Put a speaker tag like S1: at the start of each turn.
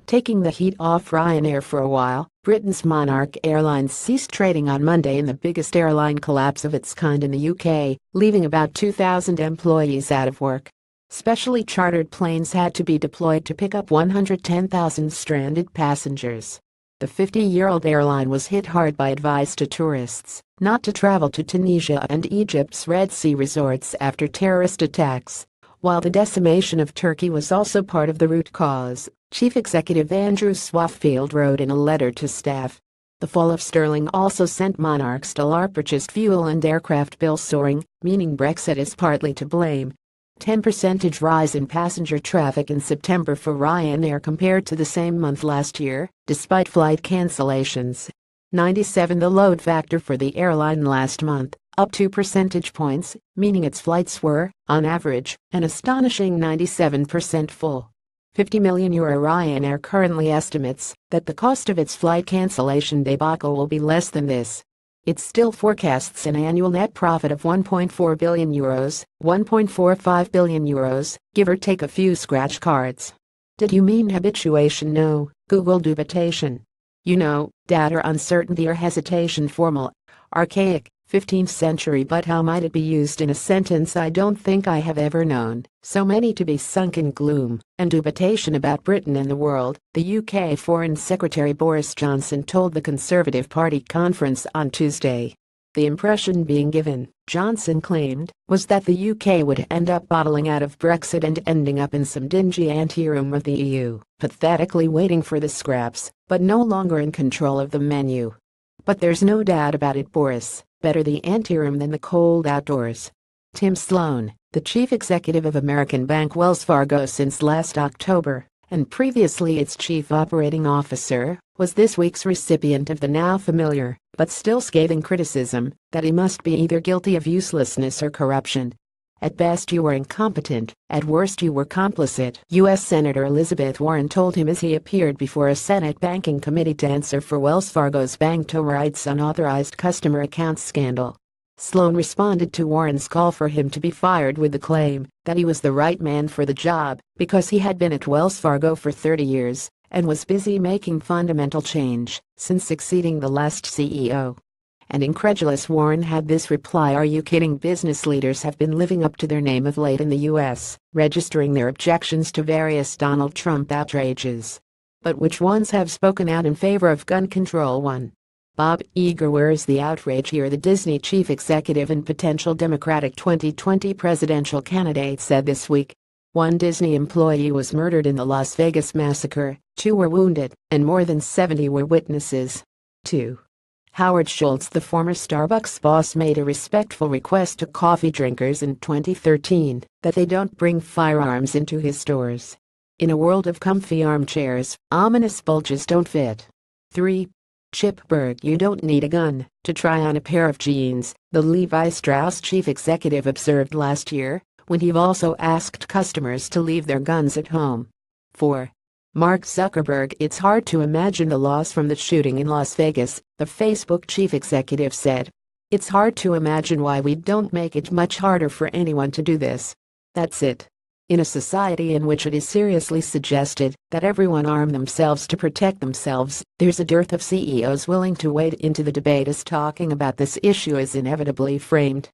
S1: Taking the heat off Ryanair for a while, Britain's Monarch Airlines ceased trading on Monday in the biggest airline collapse of its kind in the UK, leaving about 2,000 employees out of work. Specially chartered planes had to be deployed to pick up 110,000 stranded passengers. The 50-year-old airline was hit hard by advice to tourists not to travel to Tunisia and Egypt's Red Sea resorts after terrorist attacks. While the decimation of Turkey was also part of the root cause, Chief Executive Andrew Swaffield wrote in a letter to staff. The fall of sterling also sent Monarch's dollar-purchased fuel and aircraft bills soaring, meaning Brexit is partly to blame. 10% rise in passenger traffic in September for Ryanair compared to the same month last year, despite flight cancellations. 97 the load factor for the airline last month, up 2 percentage points, meaning its flights were, on average, an astonishing 97% full. €50 million Ryanair currently estimates that the cost of its flight cancellation debacle will be less than this. It still forecasts an annual net profit of €1.4 billion, €1.45 billion, give or take a few scratch cards. Did you mean habituation? No, Google dubitation. You know, doubt or uncertainty or hesitation, formal, archaic, 15th century, but how might it be used in a sentence I don't think I have ever known, so many to be sunk in gloom and dubitation about Britain and the world, the UK Foreign Secretary Boris Johnson told the Conservative Party conference on Tuesday. The impression being given, Johnson claimed, was that the UK would end up bottling out of Brexit and ending up in some dingy anteroom of the EU, pathetically waiting for the scraps, but no longer in control of the menu. But there's no doubt about it, Boris. Better the anteroom than the cold outdoors. Tim Sloan, the chief executive of American bank Wells Fargo since last October, and previously its chief operating officer, was this week's recipient of the now familiar, but still scathing criticism, that he must be either guilty of uselessness or corruption. At best you were incompetent, at worst you were complicit, U.S. Senator Elizabeth Warren told him as he appeared before a Senate Banking Committee to answer for Wells Fargo's bank-to rights unauthorized customer accounts scandal. Sloan responded to Warren's call for him to be fired with the claim that he was the right man for the job because he had been at Wells Fargo for 30 years and was busy making fundamental change since succeeding the last CEO. And incredulous Warren had this reply: "Are you kidding? Business leaders have been living up to their name of late in the U.S., registering their objections to various Donald Trump outrages. But which ones have spoken out in favor of gun control? 1. Bob Iger. Where is the outrage here?" the Disney chief executive and potential Democratic 2020 presidential candidate said this week. 1 Disney employee was murdered in the Las Vegas massacre, 2 were wounded, and more than 70 were witnesses. 2. Howard Schultz, the former Starbucks boss, made a respectful request to coffee drinkers in 2013 that they don't bring firearms into his stores. In a world of comfy armchairs, ominous bulges don't fit. 3. Chip Bergh. You don't need a gun to try on a pair of jeans, the Levi Strauss chief executive observed last year, when he also asked customers to leave their guns at home. 4. Mark Zuckerberg. It's hard to imagine the loss from the shooting in Las Vegas, the Facebook chief executive said. It's hard to imagine why we don't make it much harder for anyone to do this. That's it. In a society in which it is seriously suggested that everyone arm themselves to protect themselves, there's a dearth of CEOs willing to wade into the debate as talking about this issue is inevitably framed